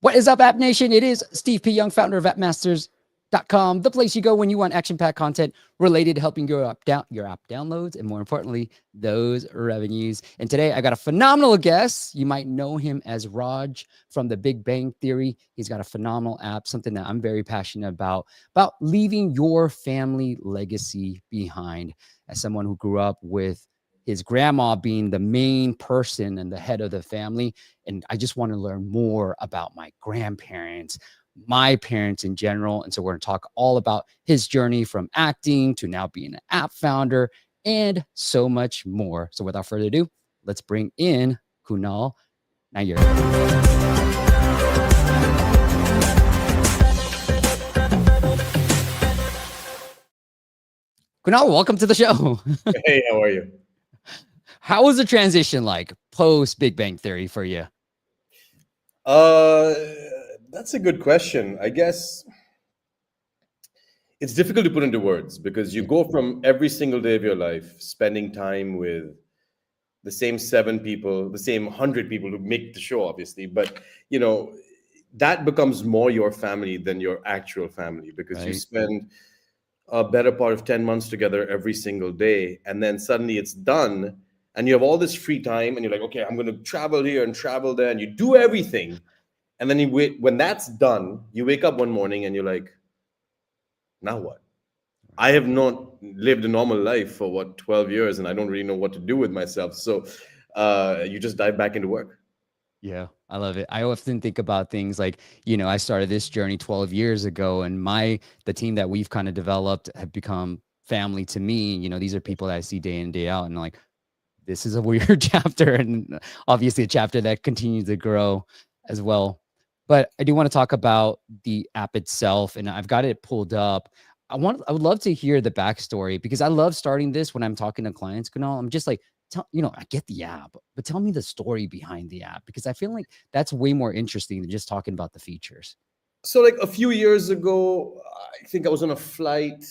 What is up, App Nation? It is Steve P. Young, founder of appmasters.com, the place you go when you want action-packed content related to helping your app downloads, and more importantly, those revenues. And today I got a phenomenal guest. You might know him as Raj from the Big Bang Theory. He's got a phenomenal app, something that I'm very passionate about leaving your family legacy behind. As someone who grew up with his grandma being the main person and the head of the family. And I just want to learn more about my grandparents, my parents in general. And so we're going to talk all about his journey from acting to now being an app founder and so much more. So without further ado, let's bring in Kunal Nayyar. Kunal, welcome to the show. Hey, how are you? How was the transition like post Big Bang Theory for you? That's a good question. I guess it's difficult to put into words because you go from every single day of your life spending time with the same 7 people, the same 100 people who make the show, obviously, but that becomes more your family than your actual family because you spend a better part of 10 months together every single day, and then suddenly it's done and you have all this free time and you're like, okay, I'm going to travel here and travel there, and you do everything. And then you wait, when that's done, you wake up one morning and you're like, now what? I have not lived a normal life for 12 years, and I don't really know what to do with myself. So you just dive back into work. Yeah, I love it. I often think about things like, I started this journey 12 years ago, and the team that we've kind of developed have become family to me. These are people that I see day in, day out, and like, this is a weird chapter, and obviously a chapter that continues to grow as well. But I do want to talk about the app itself, and I've got it pulled up. I would love to hear the backstory, because I love starting this when I'm talking to clients, Kunal. I'm just like, I get the app, but tell me the story behind the app, because I feel like that's way more interesting than just talking about the features. So like a few years ago, I think I was on a flight.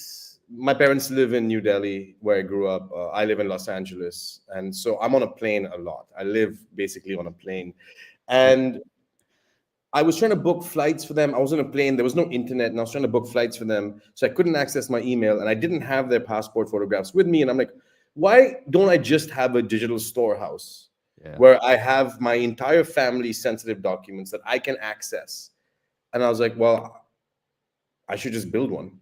My parents live in New Delhi, where I grew up. I live in Los Angeles. And so I'm on a plane a lot. I live basically on a plane. And I was trying to book flights for them. I was on a plane. There was no internet, and I was trying to book flights for them. So I couldn't access my email, and I didn't have their passport photographs with me. And I'm like, why don't I just have a digital storehouse where I have my entire family's sensitive documents that I can access? And I was like, well, I should just build one.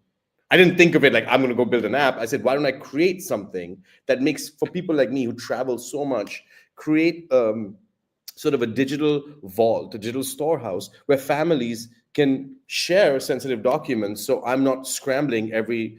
I didn't think of it like I'm going to go build an app. I said, why don't I create something that makes, for people like me who travel so much, create sort of a digital vault, a digital storehouse where families can share sensitive documents. So I'm not scrambling every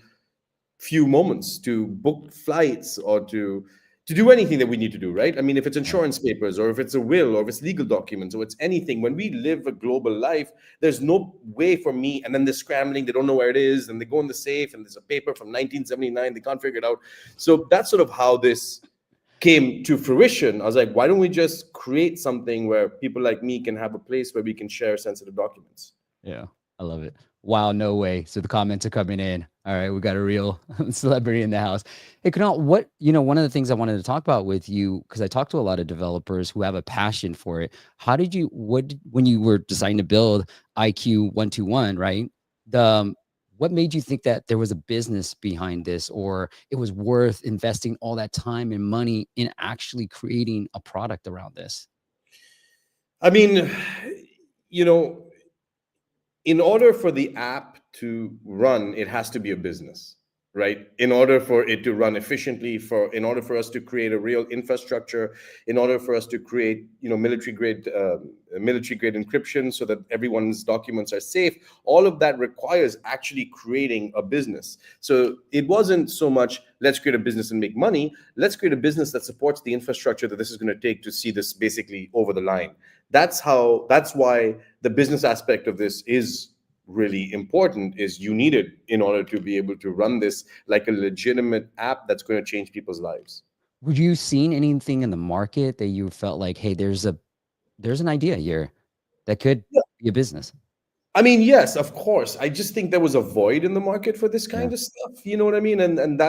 few moments to book flights or to do anything that we need to do, right? I mean, if it's insurance papers, or if it's a will, or if it's legal documents, or it's anything, when we live a global life, there's no way for me, and then they're scrambling, they don't know where it is, and they go in the safe, and there's a paper from 1979, they can't figure it out. So that's sort of how this came to fruition. I was like, why don't we just create something where people like me can have a place where we can share sensitive documents? Yeah, I love it. Wow, no way. So the comments are coming in. All right, we got a real celebrity in the house. Hey, Kunal, one of the things I wanted to talk about with you, because I talk to a lot of developers who have a passion for it. When you were deciding to build IQ 121, right? What made you think that there was a business behind this, or it was worth investing all that time and money in actually creating a product around this? I mean, in order for the app to run, it has to be a business, right? In order for it to run efficiently, in order for us to create a real infrastructure, in order for us to create, military grade encryption so that everyone's documents are safe, all of that requires actually creating a business. So it wasn't so much, let's create a business and make money. Let's create a business that supports the infrastructure that this is going to take to see this basically over the line. That's why the business aspect of this is really important. Is you need it in order to be able to run this like a legitimate app that's going to change people's lives. Would you seen anything in the market that you felt like, hey, there's an idea here that could be a business? I mean, yes, of course. I just think there was a void in the market for this kind of stuff. You know what I mean? And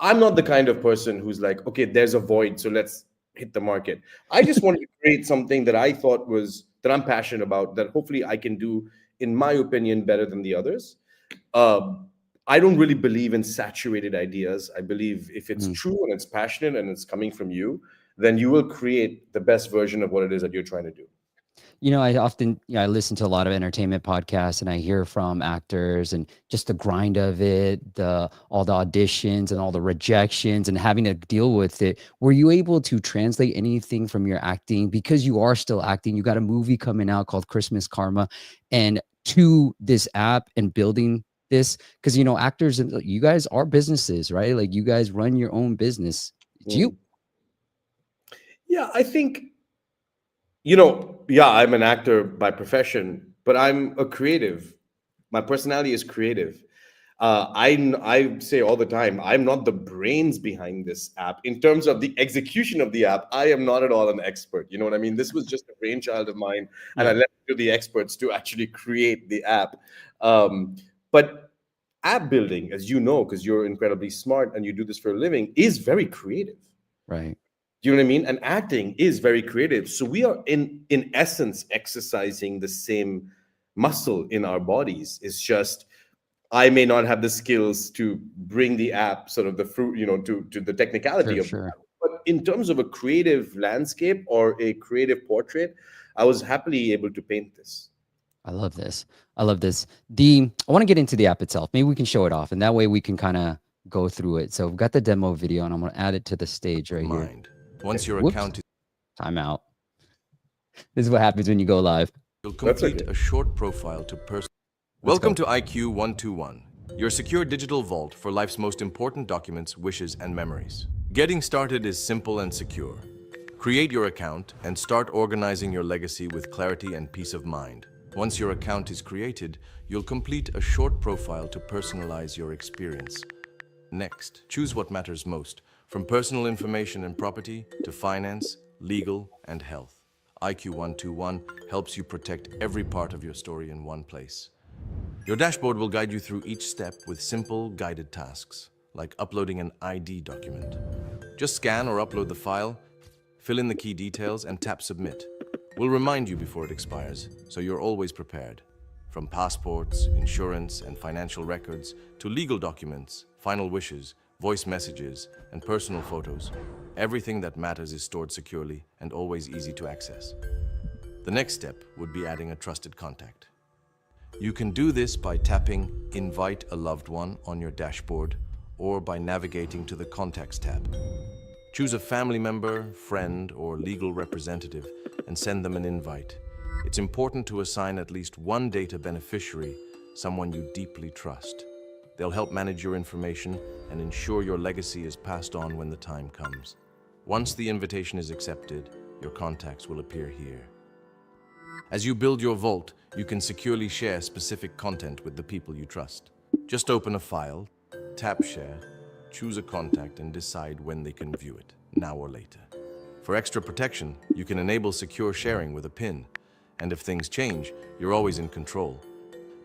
I'm not the kind of person who's like, okay, there's a void, so let's hit the market. I just wanted to create something that I thought was that I'm passionate about, that hopefully I can do, in my opinion, better than the others. Um, I don't really believe in saturated ideas. I believe if it's Mm. true and it's passionate and it's coming from you, then you will create the best version of what it is that you're trying to do. I often, I listen to a lot of entertainment podcasts and I hear from actors and just the grind of it, all the auditions and all the rejections and having to deal with it. Were you able to translate anything from your acting because you are still acting? You got a movie coming out called Christmas Karma, and to this app and building this because actors and you guys are businesses, right? Like you guys run your own business. It's you, Mm. Yeah, I think, yeah, I'm an actor by profession, but I'm a creative. My personality is creative. I say all the time, I'm not the brains behind this app. In terms of the execution of the app, I am not at all an expert. You know what I mean? This was just a brainchild of mine, and I yeah, left it to the experts to actually create the app. But app building, as you know, because you're incredibly smart and you do this for a living, is very creative. right, Do you know what I mean? And acting is very creative. So we are in essence exercising the same muscle in our bodies. It's just I may not have the skills to bring the app sort of the fruit, to the technicality sure, of the sure. app. But in terms of a creative landscape or a creative portrait, I was happily able to paint this. I love this. I love this. I want to get into the app itself. Maybe we can show it off, and that way we can kind of go through it. So we've got the demo video, and I'm going to add it to the stage right here. Mind. Once your Whoops. account is, Time out. This is what happens when you go live. you'll That's complete okay. a short profile to person. Let's Welcome go. to IQ 121, your secure digital vault for life's most important documents, wishes, and memories. Getting started is simple and secure. Create your account and start organizing your legacy with clarity and peace of mind. Once your account is created, you'll complete a short profile to personalize your experience. Next, choose what matters most, from personal information and property to finance, legal, and health. IQ 121 helps you protect every part of your story in one place. Your dashboard will guide you through each step with simple, guided tasks, like uploading an ID document. Just scan or upload the file, fill in the key details, and tap Submit. We'll remind you before it expires, so you're always prepared. From passports, insurance, and financial records to legal documents, final wishes, voice messages, and personal photos, everything that matters is stored securely and always easy to access. The next step would be adding a trusted contact. You can do this by tapping Invite a Loved One on your dashboard or by navigating to the Contacts tab. Choose a family member, friend, or legal representative and send them an invite. It's important to assign at least one data beneficiary, someone you deeply trust. They'll help manage your information and ensure your legacy is passed on when the time comes. Once the invitation is accepted, your contacts will appear here. As you build your vault, you can securely share specific content with the people you trust. Just open a file, tap Share, choose a contact, and decide when they can view it, now or later. For extra protection, you can enable secure sharing with a PIN, and if things change, you're always in control.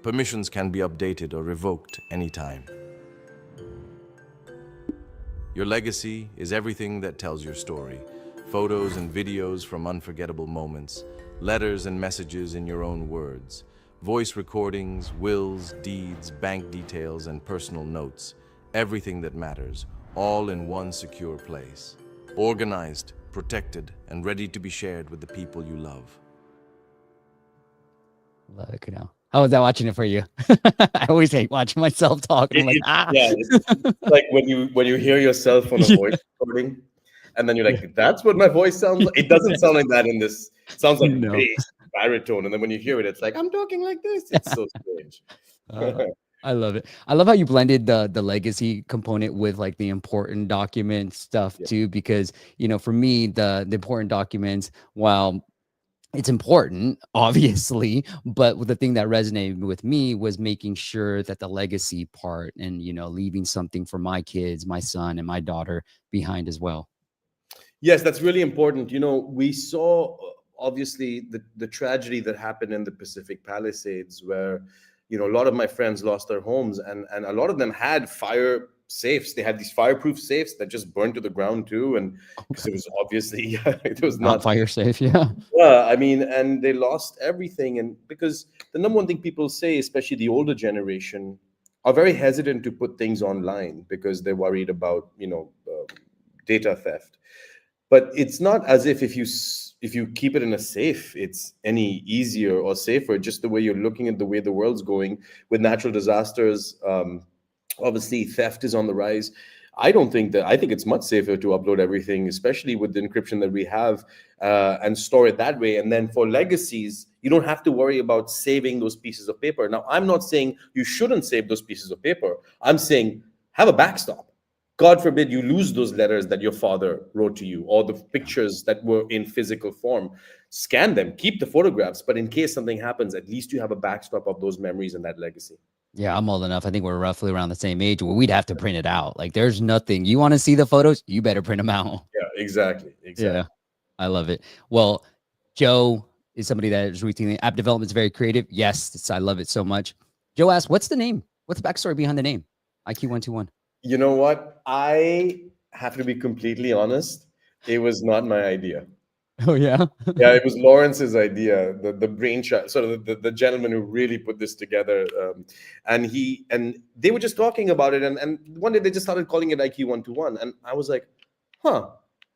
Permissions can be updated or revoked anytime. Your legacy is everything that tells your story. Photos and videos from unforgettable moments, letters and messages in your own words, voice recordings, wills, deeds, bank details, and personal notes. Everything that matters, all in one secure place. Organized, protected, and ready to be shared with the people you love. Love it, Kunal. How was that watching it for you? I always hate watching myself talk, and I'm like, ah. Yeah, it's like when you hear yourself on a Yeah. voice recording, and then you're like, "That's what my voice sounds like." It doesn't sound like that in this. It sounds like No. bass, baritone, and then when you hear it, it's like I'm talking like this. It's so strange. Uh, I love it. I love how you blended the legacy component with like the important document stuff Yeah. too, because for me, the important documents, while it's important, obviously, but the thing that resonated with me was making sure that the legacy part and leaving something for my kids, my son and my daughter behind as well. Yes, that's really important. We saw obviously the tragedy that happened in the Pacific Palisades, where a lot of my friends lost their homes, and a lot of them had fire safes. They had these fireproof safes that just burned to the ground too, and because it was obviously it was Not not. fire safe. Yeah. Yeah, I mean, and they lost everything. And because the number one thing people say, especially the older generation, are very hesitant to put things online because they're worried about, data theft. But it's not as if you keep it in a safe, it's any easier or safer. Just the way you're looking at the way the world's going with natural disasters, obviously theft is on the rise. I think it's much safer to upload everything, especially with the encryption that we have, and store it that way. And then for legacies, you don't have to worry about saving those pieces of paper. Now, I'm not saying you shouldn't save those pieces of paper. I'm saying have a backstop. God forbid you lose those letters that your father wrote to you, or the pictures that were in physical form. Scan them, keep the photographs, but in case something happens, at least you have a backstop of those memories and that legacy. Yeah, I'm old enough. I think we're roughly around the same age where we'd have to print it out. Like, there's nothing. You want to see the photos? You better print them out. Yeah, exactly. Yeah, I love it. Well, Joe is somebody that is routinely app development is very creative. Yes, I love it so much. Joe asked, "What's the name? What's the backstory behind the name?" IQ121. You know what? I have to be completely honest. It was not my idea. Oh yeah. Yeah, it was Lawrence's idea, the brainchild, sort of the gentleman who really put this together. And they were just talking about it, and one day they just started calling it IQ121, and I was like, huh.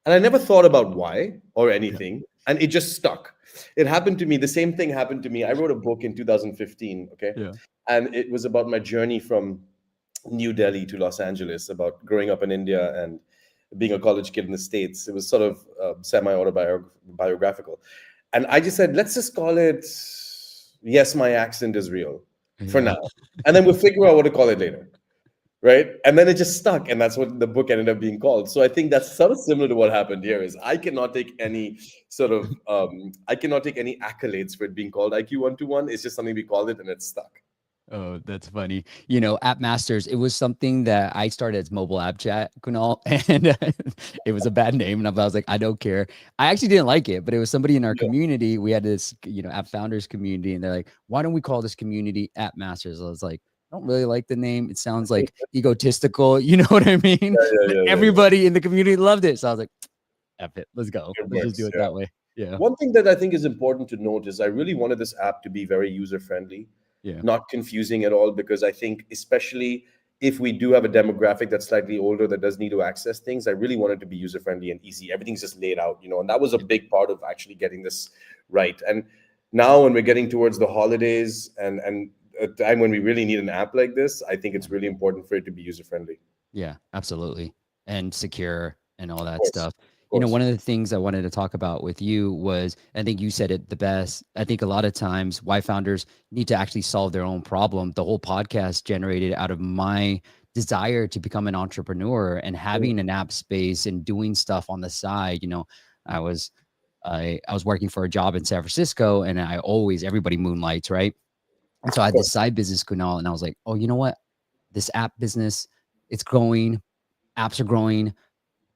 And I never thought about why or anything, and it just stuck. It happened to me. The same thing happened to me. I wrote a book in 2015. Okay, Yeah. and it was about my journey from New Delhi to Los Angeles, about growing up in India and being a college kid in the States. It was sort of semi-autobiographical. And I just said, let's just call it, Yes, My Accent is Real for Yeah. now. And then we'll figure out what to call it later. Right. And then it just stuck. And that's what the book ended up being called. So I think that's sort of similar to what happened here is I cannot take any accolades for it being called IQ121. It's just something we called it and it's stuck. Oh, that's funny. App masters, it was something that I started as mobile app chat, Kunal, and it was a bad name. And I was like, I don't care. I actually didn't like it, but it was somebody in our community. We had this, app founders community, and they're like, why don't we call this community app masters? I was like, I don't really like the name. It sounds like egotistical. You know what I mean? But everybody in the community loved it. So I was like, F it. Let's go. Let's just do it that way. Yeah. One thing that I think is important to note is I really wanted this app to be very user-friendly. Yeah. Not confusing at all, because I think especially if we do have a demographic that's slightly older that does need to access things, I really want it to be user-friendly and easy. Everything's just laid out, and that was a big part of actually getting this right. And now when we're getting towards the holidays and a time when we really need an app like this, I think it's really important for it to be user-friendly. Yeah, absolutely. And secure and all that course, stuff. of course. One of the things I wanted to talk about with you was, I think you said it the best. I think a lot of times why founders need to actually solve their own problem. The whole podcast generated out of my desire to become an entrepreneur and having an app space and doing stuff on the side. I was working for a job in San Francisco, and everybody moonlights, right? And so I had this side business, Kunal, and I was like, oh, you know what? This app business, it's growing. Apps are growing.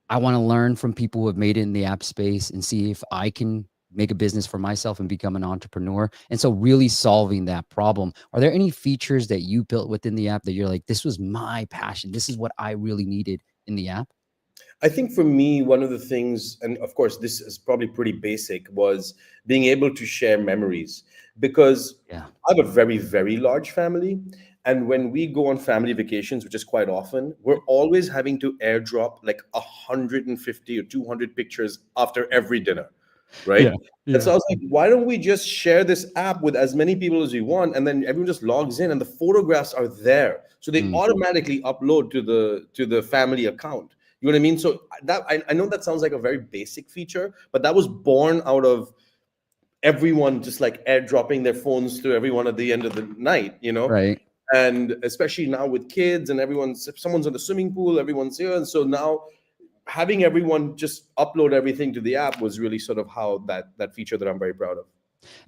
I want to learn from people who have made it in the app space and see if I can make a business for myself and become an entrepreneur. And so really solving that problem. Are there any features that you built within the app that you're like, this was my passion, this is what I really needed in the app? I think for me, one of the things, and of course, this is probably pretty basic, was being able to share memories, because I have a very, very large family. And when we go on family vacations, which is quite often, we're always having to airdrop like 150 or 200 pictures after every dinner, right? And so I was like, why don't we just share this app with as many people as we want, and then everyone just logs in and the photographs are there. So they automatically upload to the family account. You know what I mean? So that I know that sounds like a very basic feature, but that was born out of everyone just like airdropping their phones to everyone at the end of the night, Right. And especially now with kids and if someone's in the swimming pool, everyone's here. And so now having everyone just upload everything to the app was really sort of how that feature that I'm very proud of.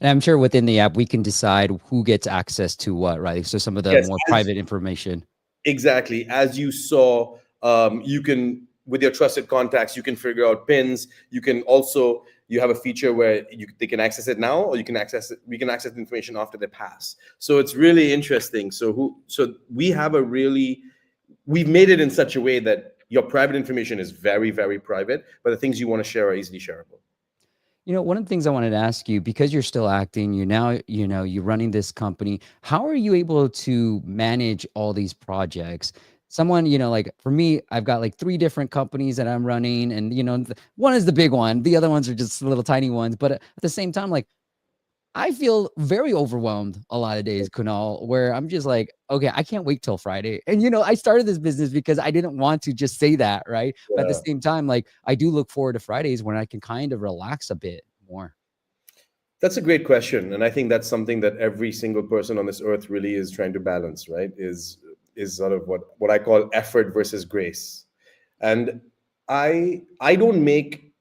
And I'm sure within the app, we can decide who gets access to what, right? So some of the more private information. Exactly. As you saw, you can, with your trusted contacts, you can figure out pins. You can also, you have a feature where they can access it now, or we can access the information after they pass. So it's really interesting. So we have a really we've made it in such a way that your private information is very, very private, but the things you want to share are easily shareable. One of the things I wanted to ask you, because you're still acting, you're now, you're running this company. How are you able to manage all these projects? Someone, like for me, I've got like 3 different companies that I'm running, and one is the big one, the other ones are just little tiny ones. But at the same time, like I feel very overwhelmed a lot of days, Kunal, where I'm just like, okay, I can't wait till Friday. And I started this business because I didn't want to just say that, right? But at the Yeah. same time, like I do look forward to Fridays when I can kind of relax a bit more. That's a great question, and I think that's something that every single person on this earth really is trying to balance, right? Is sort of what I call effort versus grace. And I don't make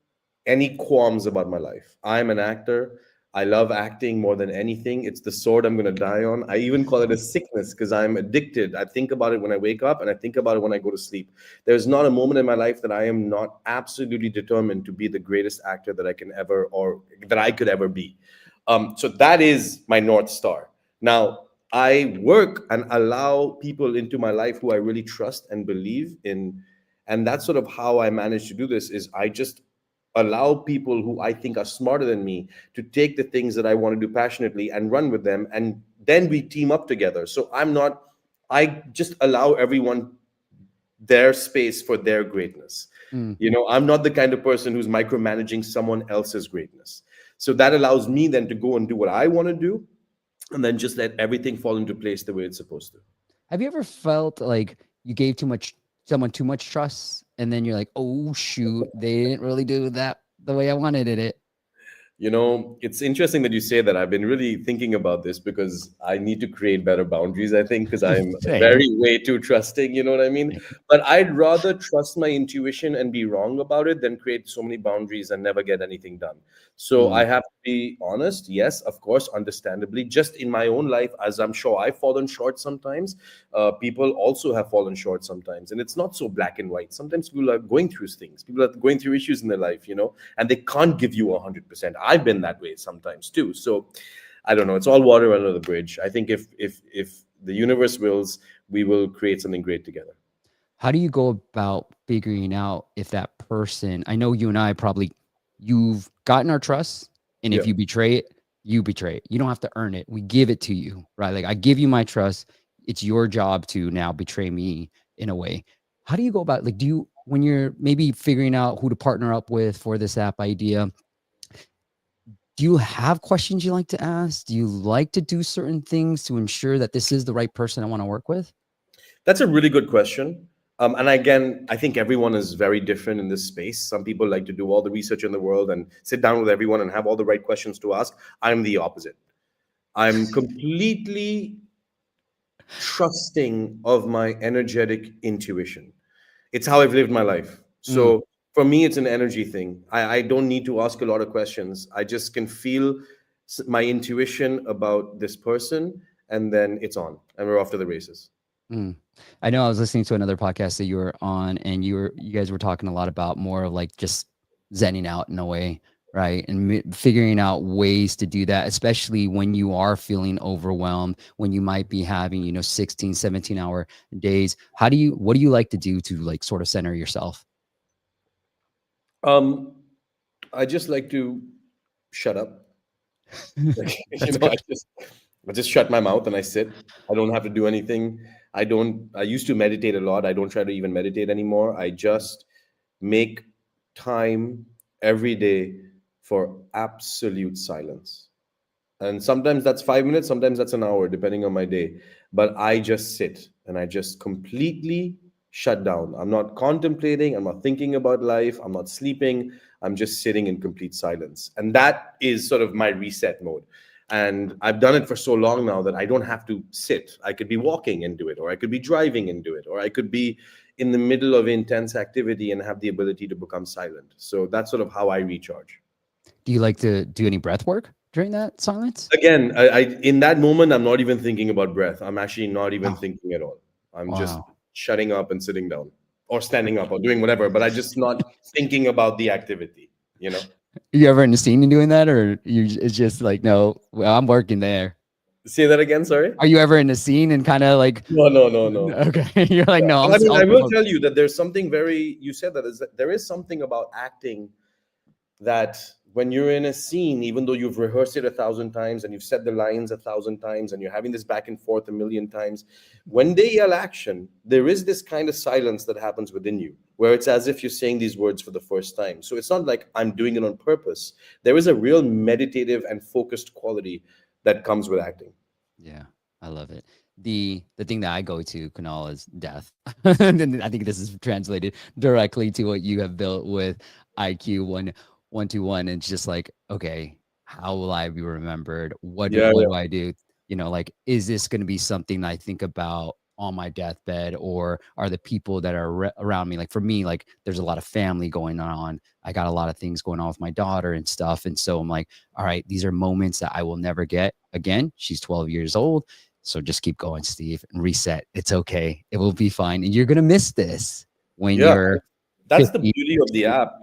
any qualms about my life. I'm an actor. I love acting more than anything. It's the sword I'm going to die on. I even call it a sickness because I'm addicted. I think about it when I wake up and I think about it when I go to sleep. There's not a moment in my life that I am not absolutely determined to be the greatest actor that I can ever or that I could ever be. So that is my North Star. Now, I work and allow people into my life who I really trust and believe in. And that's sort of how I manage to do this is I just allow people who I think are smarter than me to take the things that I want to do passionately and run with them. And then we team up together. So I just allow everyone their space for their greatness. Mm. I'm not the kind of person who's micromanaging someone else's greatness. So that allows me then to go and do what I want to do and then just let everything fall into place the way it's supposed to. Have you ever felt like you gave someone too much trust, and then you're like, oh shoot, they didn't really do that the way I wanted it? It's interesting that you say that. I've been really thinking about this because I need to create better boundaries, I think, because I'm Same. very way too trusting, you know what I mean? But I'd rather trust my intuition and be wrong about it than create so many boundaries and never get anything done. So I Mm, have to be honest. Yes, of course, understandably, just in my own life, as I'm sure I've fallen short sometimes, people also have fallen short sometimes. And it's not so black and white. Sometimes people are going through things, people are going through issues in their life, and they can't give you 100%. I've been that way sometimes too. So I don't know. It's all water under the bridge. I think if the universe wills, we will create something great together. how do you go about figuring out if that person, I know you and I probably, you've gotten our trust, and Yeah. if you betray it, you betray it. You don't have to earn it. We give it to you, right? Like I give you my trust. It's your job to now betray me in a way. How do you go about, like, when you're maybe figuring out who to partner up with for this app idea, do you have questions you like to ask? Do you like to do certain things to ensure that this is the right person I want to work with? That's a really good question. And again, I think everyone is very different in this space. Some people like to do all the research in the world and sit down with everyone and have all the right questions to ask. I'm the opposite. I'm completely trusting of my energetic intuition. It's how I've lived my life. Mm, So for me, it's an energy thing. I don't need to ask a lot of questions. I just can feel my intuition about this person, and then it's on, and we're off to the races. mm. I know I was listening to another podcast that you were on, and you guys were talking a lot about more of like just zenning out in a way, right? And figuring out ways to do that, especially when you are feeling overwhelmed, when you might be having, 16, 17-hour days. What do you like to do to like sort of center yourself? Um, I just like to shut up. That's I good. just shut my mouth and I sit. I don't have to do anything. I used to meditate a lot. I don't try to even meditate anymore. I just make time every day for absolute silence. And sometimes that's 5 minutes, sometimes that's an hour, depending on my day. But I just sit and I just completely shut down. I'm not contemplating, I'm not thinking about life, I'm not sleeping, I'm just sitting in complete silence. And that is sort of my reset mode. And I've done it for so long now that I don't have to sit. I could be walking and do it, or I could be driving and do it, or I could be in the middle of intense activity and have the ability to become silent. So that's sort of how I recharge. Do you like to do any breath work during that silence? Again, I in that moment, I'm not even thinking about breath. I'm actually not even Oh, thinking at all. I'm just wow. shutting up and sitting down or standing up or doing whatever, but I just not thinking about the activity. You ever in the scene in doing that, or it's just like, no, well, I'm working there. Say that again. Sorry. Are you ever in a scene and kind of like, No, no, no, no. okay, you're like, no, But I mean, I'll I will focus. tell you that there's something very. You said that is that there is something about acting that when you're in a scene, even though you've rehearsed it 1,000 times and you've said the lines 1,000 times and you're having this back and forth 1,000,000 times, when they yell action, there is this kind of silence that happens within you where it's as if you're saying these words for the first time. So it's not like I'm doing it on purpose. There is a real meditative and focused quality that comes with acting. Yeah, I love it. The thing that I go to, Kunal, is death. And I think this is translated directly to what you have built with IQ 121. And it's just like, okay, how will I be remembered? Yeah, What yeah. do I do? Like, is this going to be something that I think about on my deathbed, or are the people that are around me? Like for me, like there's a lot of family going on. I got a lot of things going on with my daughter and stuff. And so I'm like, all right, these are moments that I will never get again. She's 12 years old. So just keep going, Steve, and reset. It's okay. It will be fine. And you're going to miss this when Yeah, you're that's the 50. beauty of the app.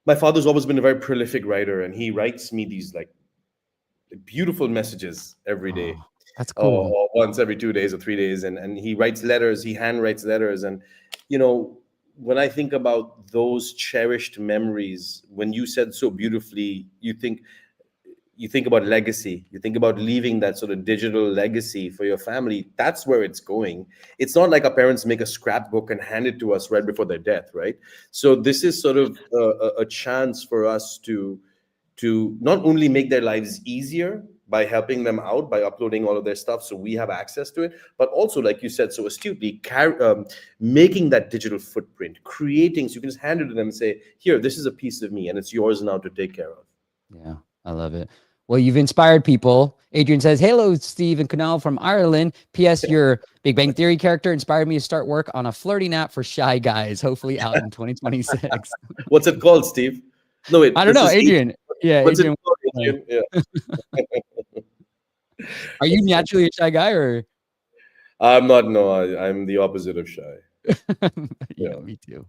My father's always been a very prolific writer, and he writes me these like beautiful messages every day, Oh, that's or, cool. or once every 2 days or 3 days, and he writes letters. He handwrites letters, and you know, when I think about those cherished memories, when you said so beautifully, you think about legacy, you think about leaving that sort of digital legacy for your family. That's where it's going. It's not like our parents make a scrapbook and hand it to us right before their death, right? So this is sort of a chance for us to not only make their lives easier by helping them out by uploading all of their stuff so we have access to it, but also, like you said so astutely, making that digital footprint, creating, so you can just hand it to them and say, here, this is a piece of me and it's yours now to take care of. Yeah, I love it. Well, you've inspired people. Adrian says, hello, Steve and Kunal from Ireland. P.S. Your Big Bang Theory character inspired me to start work on a flirting app for shy guys, hopefully out in 2026. What's it called, Steve? No, wait, I don't this know, is Adrian. Yeah, what's it Adrian. called, uh, Adrian? Yeah. Are you That's fun. naturally a shy guy, or? I'm not, no, I'm the opposite of shy. Yeah, Yeah. me too.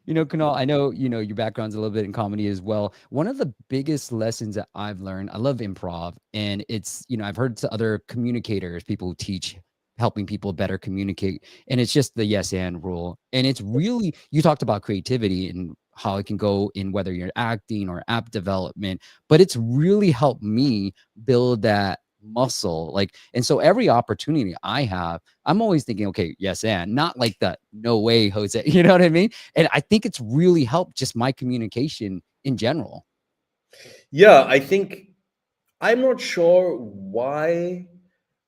Kunal, I know, your background's a little bit in comedy as well. One of the biggest lessons that I've learned, I love improv, and it's, I've heard to other communicators, people who teach helping people better communicate, and it's just the yes and rule. And it's really, you talked about creativity and how it can go in whether you're acting or app development, but it's really helped me build that muscle. Like, and so every opportunity I have, I'm always thinking, okay, yes, and not like the no way, Jose. You know what I mean? And I think it's really helped just my communication in general. Yeah, I'm not sure why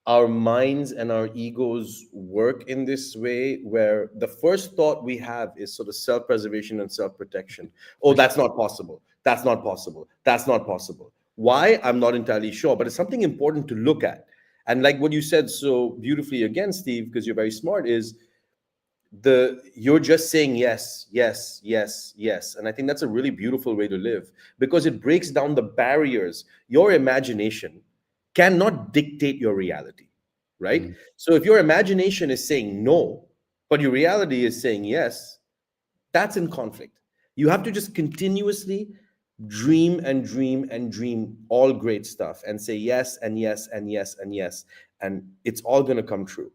our minds and our egos work in this way, where the first thought we have is sort of self-preservation and self-protection. Oh, For sure. that's not possible. That's not possible. That's not possible. Why? I'm not entirely sure, but it's something important to look at. And like what you said so beautifully again, Steve, because you're very smart, is you're just saying yes, yes, yes, yes. And I think that's a really beautiful way to live, because it breaks down the barriers. Your imagination cannot dictate your reality, right? Mm. So if your imagination is saying no, but your reality is saying yes, that's in conflict. You have to just continuously dream and dream and dream all great stuff and say yes and yes and yes and yes, and it's all going to come true.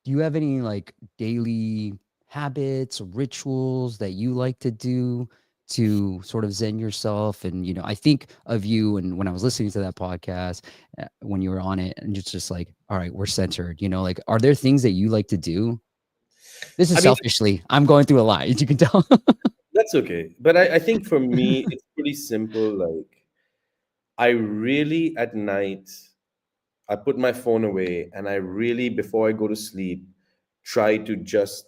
Do you have any like daily habits or rituals that you like to do to sort of zen yourself? And, I think of you, and when I was listening to that podcast, when you were on it, and it's just like, all right, we're centered, like, are there things that you like to do? This is I mean, selfishly, I'm going through a lot, as you can tell. that's okay. But I think for me, it's pretty simple. Like, I really, at night, I put my phone away and I really, before I go to sleep, try to just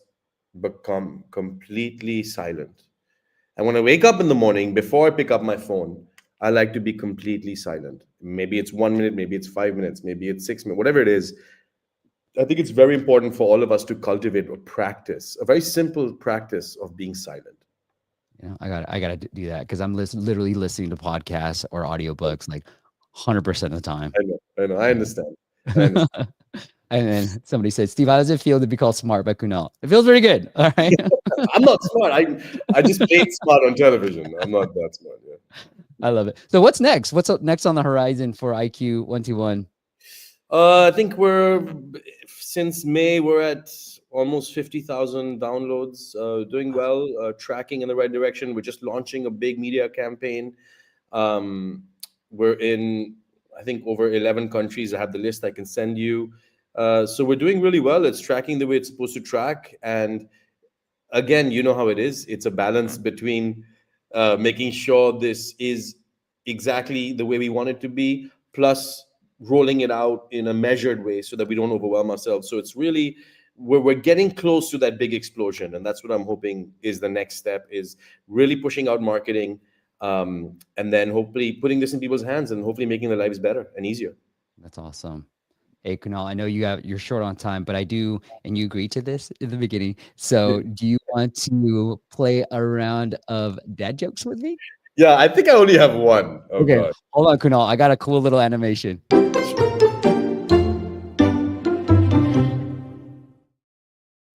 become completely silent. And when I wake up in the morning, before I pick up my phone, I like to be completely silent. Maybe it's 1 minute, maybe it's 5 minutes, maybe it's 6 minutes, whatever it is. I think it's very important for all of us to cultivate a practice, a very simple practice of being silent. I gotta do that because I'm literally listening to podcasts or audiobooks like 100% of the time. I know, I Yeah. understand. I understand. And then somebody said, Steve, how does it feel to be called smart by Kunal? It feels pretty good. All right. I'm not smart. I just played smart on television. I'm not that smart. Yeah. I love it. So what's next? What's up next on the horizon for IQ 121? I think since May we're at almost 50,000 downloads, doing well, tracking in the right direction. We're just launching a big media campaign. Um, we're in, I think, over 11 countries. I have the list I can send you. So we're doing really well. It's tracking the way it's supposed to track. And again, you know how it is. It's a balance between making sure this is exactly the way we want it to be, plus rolling it out in a measured way so that we don't overwhelm ourselves. So it's really we're getting close to that big explosion, and that's what I'm hoping is the next step: is really pushing out marketing, and then hopefully putting this in people's hands and hopefully making their lives better and easier. That's awesome. Hey, Kunal, I know you're short on time, but I do, and you agreed to this in the beginning. So do you want to play a round of dad jokes with me? Yeah, I think I only have one. Oh Okay, God. hold on, Kunal. I got a cool little animation.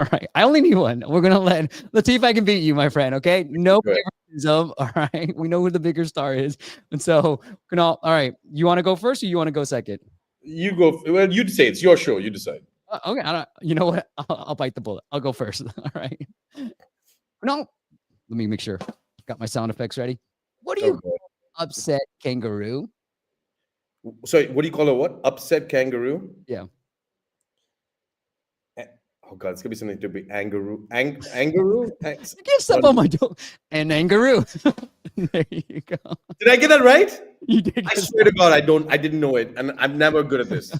All right, I only need one. Let's see if I can beat you, my friend. Okay, no Good. favoritism. All right, we know who the bigger star is, and so Kunal. All right, you want to go first, or you want to go second? You go. Well, you say it's your show. You decide. Okay, you know what? I'll bite the bullet. I'll go first. All right. No, let me make sure. Got my sound effects ready. What do you Okay. upset kangaroo? Sorry, what do you call a what? Upset kangaroo? Yeah. Oh God, it's gonna be something to be angaroo. Angaroo? You give stuff on my joke. And kangaroo. There you go. Did I get that right? You did. I swear to God, I didn't know it, and I'm never good at this.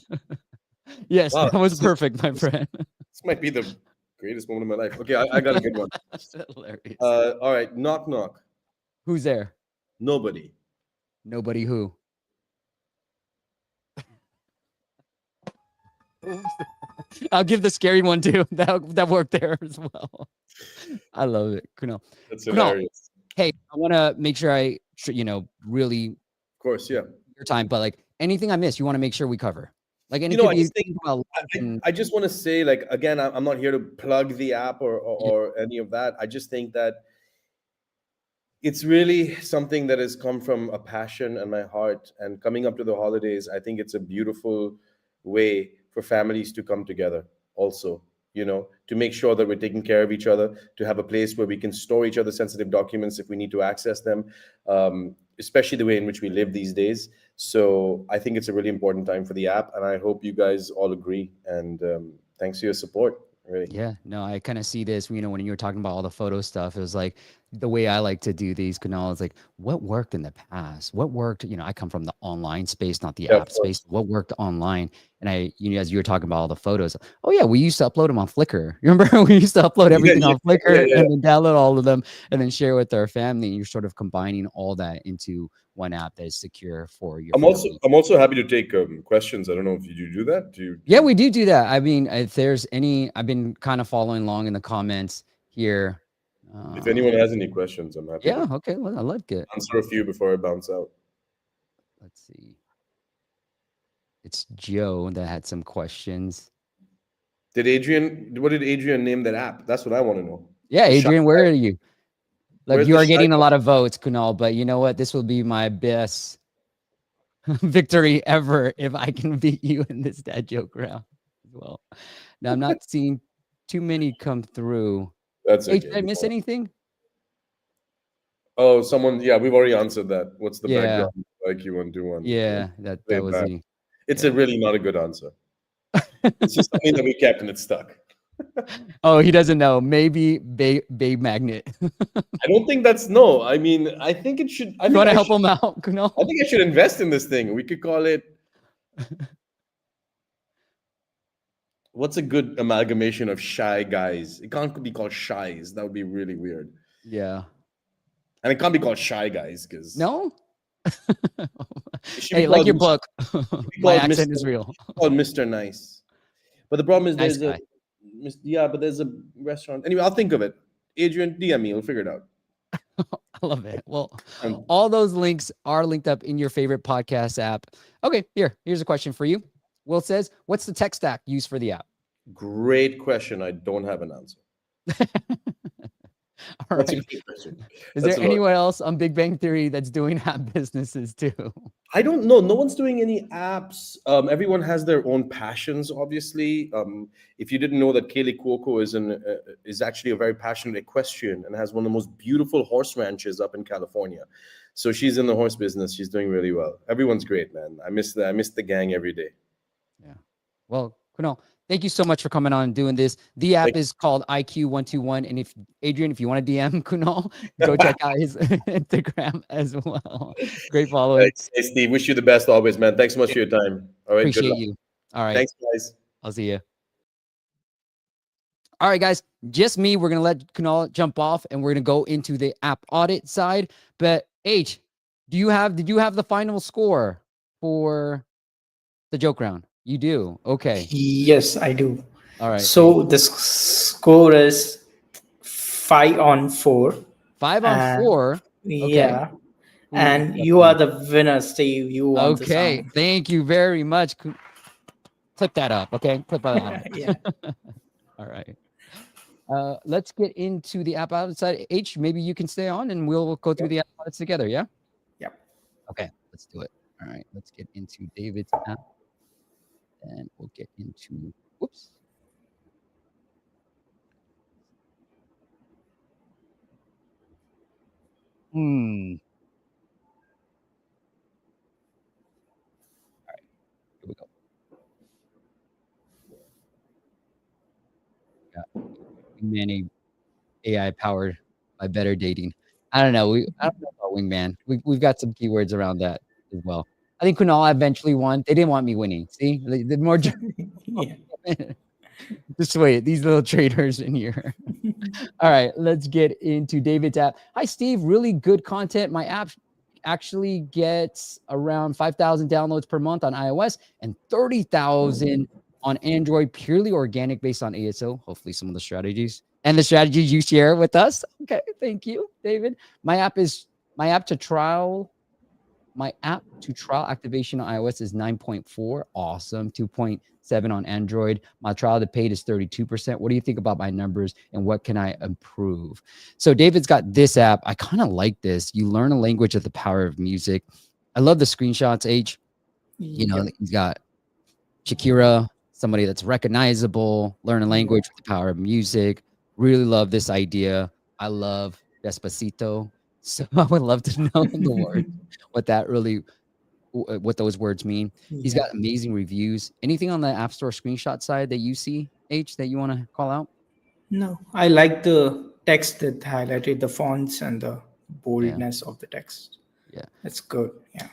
Yes, Wow, that was this is- perfect, my friend. This might be the greatest moment of my life. Okay, I got a good one. That's hilarious. All right, knock knock. Who's there? Nobody. Nobody who. I'll give the scary one too. That worked there as well. I love it. Kunal. That's Kunal, hilarious. hey, I want to make sure I, really Of course, yeah. your time, but like anything I miss, you want to make sure we cover. Like You know, I anything just think about I just want to say, like, again, I'm not here to plug the app or any of that. I just think that it's really something that has come from a passion and my heart. And coming up to the holidays, I think it's a beautiful way for families to come together also, to make sure that we're taking care of each other, to have a place where we can store each other's sensitive documents if we need to access them, especially the way in which we live these days. So I think it's a really important time for the app, and I hope you guys all agree. And thanks for your support. Really. Yeah, no, I kind of see this, when you were talking about all the photo stuff, it was like the way I like to do these canals, like what worked in the past, what worked, I come from the online space, not the Yeah, of app space, course. what worked online. And as you were talking about all the photos, oh yeah, we used to upload them on Flickr. Remember, we used to upload everything on Flickr Yeah. and then download all of them and then share with our family. And you're sort of combining all that into one app that is secure for your family. I'm also happy to take questions. I don't know if you do that. Yeah, we do that. I mean, if there's any, I've been kind of following along in the comments here. If anyone has any questions, I'm happy. Yeah, to okay. Well, I like it. answer a few before I bounce out. Let's see. It's Joe that had some questions. What did Adrian name that app? That's what I want to know. Yeah, The Adrian, Shy where Guy. are you? Look, Where's you the are Shy getting a Guy? lot of votes, Kunal, but you know what? This will be my best victory ever if I can beat you in this dad joke round as well. Now, I'm not seeing too many come through. That's Hey, okay. did I miss anything? Oh, someone. Yeah, we've already answered that. What's the Yeah. background IQ121? Yeah, that Way was back. the. It's yeah. a really not a good answer. It's just something that we kept and it's stuck. Oh, he doesn't know. Maybe Bay Magnet. I don't think that's no. I mean, I think it should. I You think want to I help should, him out, Kunal? I think I should invest in this thing. We could call it. What's a good amalgamation of shy guys? It can't be called shies. That would be really weird. Yeah. And it can't be called shy guys because No? it should Hey, be like called your Mr. book. be My called accent Mr. is real. called Mr. Nice. But the problem is Nice there's guy. yeah, but there's a restaurant. Anyway, I'll think of it. Adrian, DM me. We'll figure it out. I love it. Well, Um, all those links are linked up in your favorite podcast app. Okay, here's a question for you. Will says, what's the tech stack used for the app? Great question. I don't have an answer. All That's a right. great question. Is That's there a lot. anyone else on Big Bang Theory that's doing app businesses too? I don't know. No one's doing any apps. Everyone has their own passions, obviously. If you didn't know that Kaylee Cuoco is actually a very passionate equestrian and has one of the most beautiful horse ranches up in California. So she's in the horse business. She's doing really well. Everyone's great, man. I miss the gang every day. Yeah. Well, Kunal, thank you so much for coming on and doing this. The app Thank is called IQ121. And if Adrian, if you want to DM Kunal, go check out his Instagram as well. Great following. Thanks. Hey, Steve. Wish you the best always, man. Thanks so much for your time. All right. Good Appreciate luck. you. All right. Thanks, guys. I'll see you. All right, guys, just me. We're going to let Kunal jump off and we're going to go into the app audit side. But H, did you have the final score for the joke round? You do. Okay. Yes, I do. All right. So the score is 5-4. 5 on and- 4. Yeah. Ooh, And that's you are good. the winner, Steve. You won the Okay. sound. Thank you very much. Clip that up. Okay. Clip that up. Yeah. All right. Let's get into the app audit side. H, maybe you can stay on and we'll go through the app audits together. Yeah. Yep. Okay. Let's do it. All right. Let's get into David's app. And we'll get into, whoops. Here we go. Yeah. Many AI powered by better dating. I don't know. I don't know about Wingman. We've got some keywords around that as well. I think Kunal eventually won. They didn't want me winning. See, the more Yeah. just wait. These little traders in here. All right, let's get into David's app. Hi, Steve. Really good content. My app actually gets around 5,000 downloads per month on iOS and 30,000 on Android, purely organic based on ASO. Hopefully, some of the strategies and the strategies you share with us. Okay, thank you, David. My app to trial activation on iOS is 9.4. Awesome. 2.7 on Android. My trial to paid is 32%. What do you think about my numbers and what can I improve? So David's got this app. I kind of like this. You learn a language of the power of music. I love the screenshots, H. You know, he's got Shakira, somebody that's recognizable, learn a language with the power of music. Really love this idea. I love Despacito. So I would love to know the word, what those words mean. He's got amazing reviews. Anything on the App Store screenshot side that you see, H, that you want to call out? No, I like the text that highlighted the fonts and the boldness of the text. Yeah. That's good. Yeah.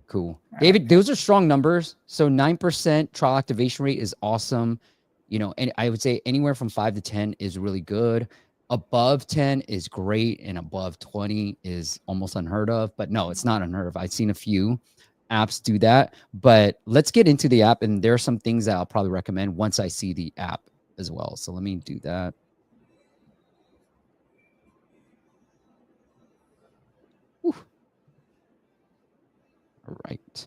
Cool. David, those are strong numbers. So 9% trial activation rate is awesome. You know, and I would say anywhere from 5 to 10 is really good. Above 10 is great, and above 20 is almost unheard of. But no, it's not unheard of. I've seen a few apps do that. But let's get into the app, and there are some things that I'll probably recommend once I see the app as well. So let me do that. Whew. All right.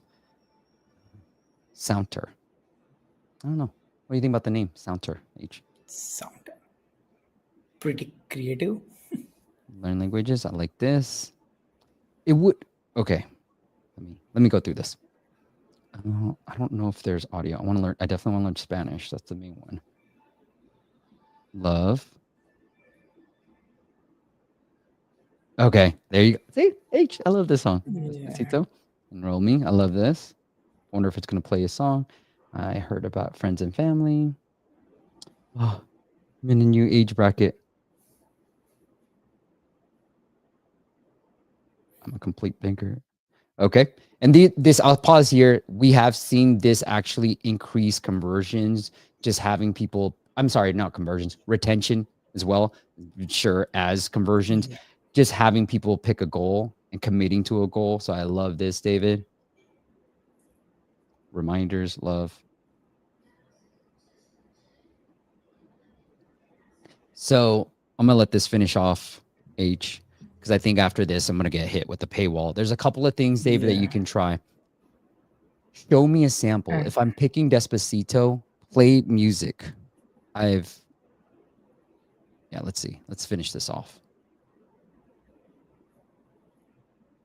Sounter. I don't know. What do you think about the name Sounter, H? Sound pretty creative. Learn languages. I like this. It would. Okay. Let me go through this. I don't know if there's audio. I want to learn. I definitely want to learn Spanish. That's the main one. Love. Okay, there you go. See, H. I love this song. Despacito. Enroll me. I love this. Wonder if it's gonna play a song. I heard about friends and family. Oh, I'm in a new age bracket. I'm a complete banker. Okay. And this, I'll pause here. We have seen this actually increase conversions, just having people, I'm sorry, not conversions, retention as well. Sure, as conversions, just having people pick a goal and committing to a goal. So I love this, David. Reminders, love. So I'm going to let this finish off, H, because I think after this, I'm going to get hit with the paywall. There's a couple of things, David, that you can try. Show me a sample. If I'm picking Despacito, play music. Yeah, let's see. Let's finish this off.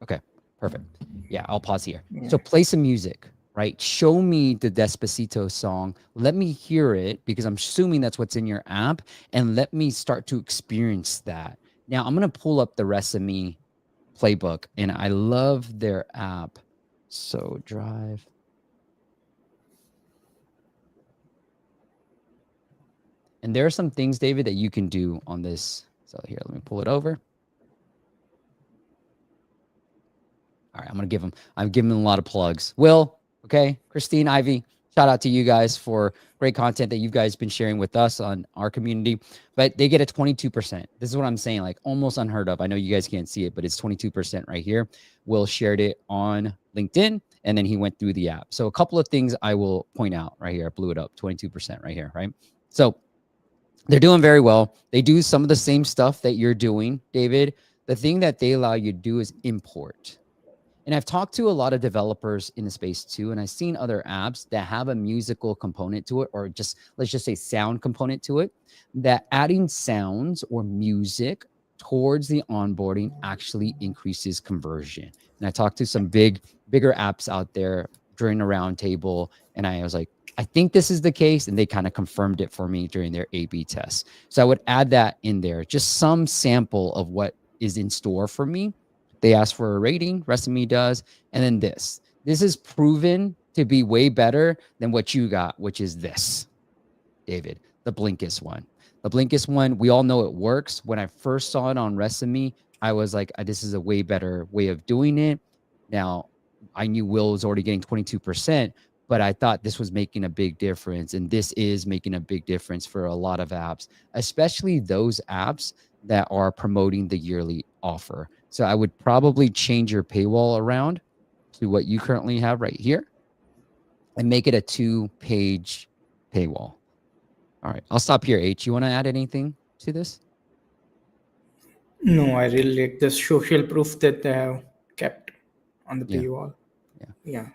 Okay, perfect. Yeah, I'll pause here. So play some music, right? Show me the Despacito song. Let me hear it because I'm assuming that's what's in your app, and let me start to experience that. Now I'm gonna pull up the ReciMe playbook, and I love their app. So drive. And there are some things, David, that you can do on this. So here, let me pull it over. All right, I'm giving them a lot of plugs. Will, okay, Christine, Ivy, shout out to you guys for great content that you guys been sharing with us on our community. But they get a 22%. This is what I'm saying, like almost unheard of. I know you guys can't see it, but it's 22% right here. Will shared it on LinkedIn, and then he went through the app. So a couple of things I will point out right here. I blew it up, 22% right here, right? So they're doing very well. They do some of the same stuff that you're doing, David. The thing that they allow you to do is import. And I've talked to a lot of developers in the space too, and I've seen other apps that have a musical component to it, or just let's just say sound component to it, that adding sounds or music towards the onboarding actually increases conversion. And I talked to some bigger apps out there during a roundtable, and I was like, I think this is the case, and they kind of confirmed it for me during their A/B test. So I would add that in there, just some sample of what is in store for me. They ask for a rating, ReciMe does, and then this. This is proven to be way better than what you got, which is this, David, the Blinkist one. The Blinkist one, we all know it works. When I first saw it on ReciMe, I was like, this is a way better way of doing it. Now, I knew Will was already getting 22%, but I thought this was making a big difference. And this is making a big difference for a lot of apps, especially those apps that are promoting the yearly offer. So I would probably change your paywall around to what you currently have right here and make it a 2-page paywall. All right, I'll stop here. H, you want to add anything to this? No, I really like the social proof that they have kept on the paywall. Yeah.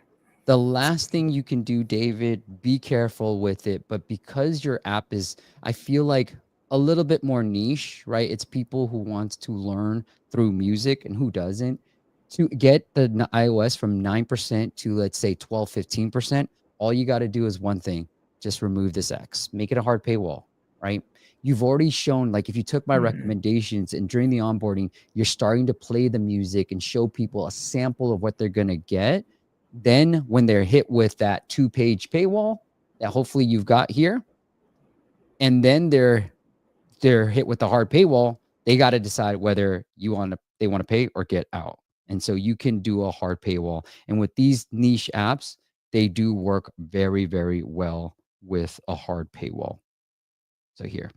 The last thing you can do, David, be careful with it, but because your app is, I feel like, a little bit more niche, right? It's people who want to learn through music and who doesn't. To get the iOS from 9% to, let's say, 12, 15%, all you got to do is one thing, just remove this X, make it a hard paywall, right? You've already shown, like if you took my recommendations and during the onboarding, you're starting to play the music and show people a sample of what they're going to get. Then when they're hit with that 2-page paywall that hopefully you've got here, and then they're hit with the hard paywall, they got to decide whether they want to pay or get out. And so you can do a hard paywall. And with these niche apps, they do work very, very well with a hard paywall. So here,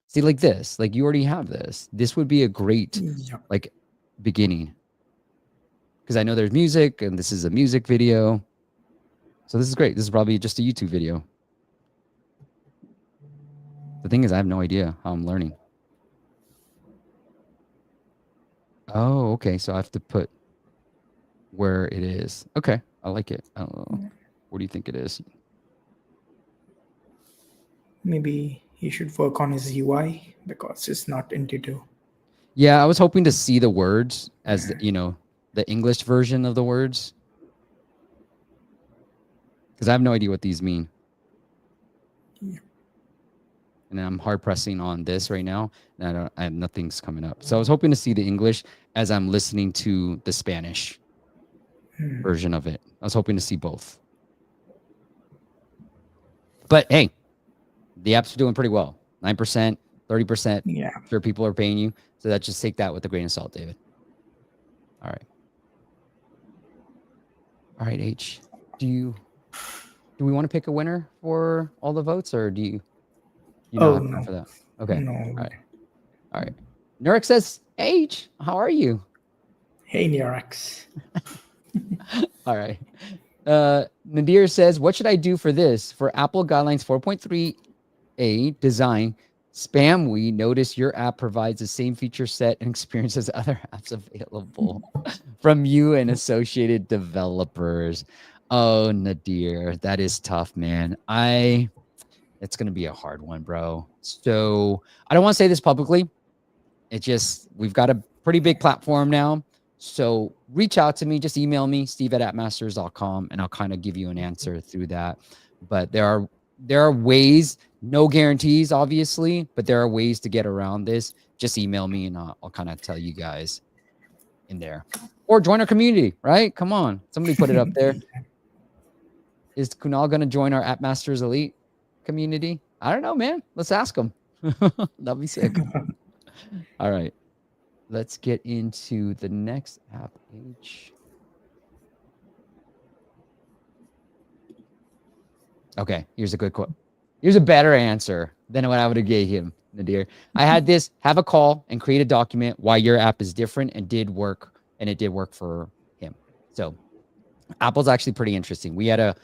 see, like this, like you already have this. This would be a great like beginning. Because I know there's music and this is a music video. So this is great. This is probably just a YouTube video. The thing is, I have no idea how I'm learning. Oh, okay. So I have to put where it is. Okay. I like it. I don't know. What do you think it is? Maybe he should work on his UI because it's not intuitive. Yeah, I was hoping to see the words as, the English version of the words. Because I have no idea what these mean. Yeah. And I'm hard pressing on this right now, and I have nothing's coming up. So I was hoping to see the English as I'm listening to the Spanish version of it. I was hoping to see both. But hey, the apps are doing pretty well. 9%, 30%. Yeah. I'm sure people are paying you. So that just take that with a grain of salt, David. All right. All right, H. Do we want to pick a winner for all the votes, or do you not have time for that? Okay. No. All right. Nurek says, H, how are you? Hey, Neurax. All right. Nadir says, what should I do for this? For Apple Guidelines 4.3a design, spam we notice your app provides the same feature set and experience as other apps available from you and associated developers. Oh, Nadir, that is tough, man. It's going to be a hard one, bro. So I don't want to say this publicly. We've got a pretty big platform now. So reach out to me, just email me, steve@appmasters.com, and I'll kind of give you an answer through that. But there are ways, no guarantees, obviously, but there are ways to get around this. Just email me and I'll kind of tell you guys in there. Or join our community, right? Come on. Somebody put it up there. Is Kunal going to join our App Masters Elite community? I don't know, man. Let's ask him. That'd be sick. All right. Let's get into the next app, H. Okay, here's a good quote. Here's a better answer than what I would have gave him, Nadir. I had this, have a call and create a document why your app is different and did work, and it did work for him. So Apple's actually pretty interesting. We had a,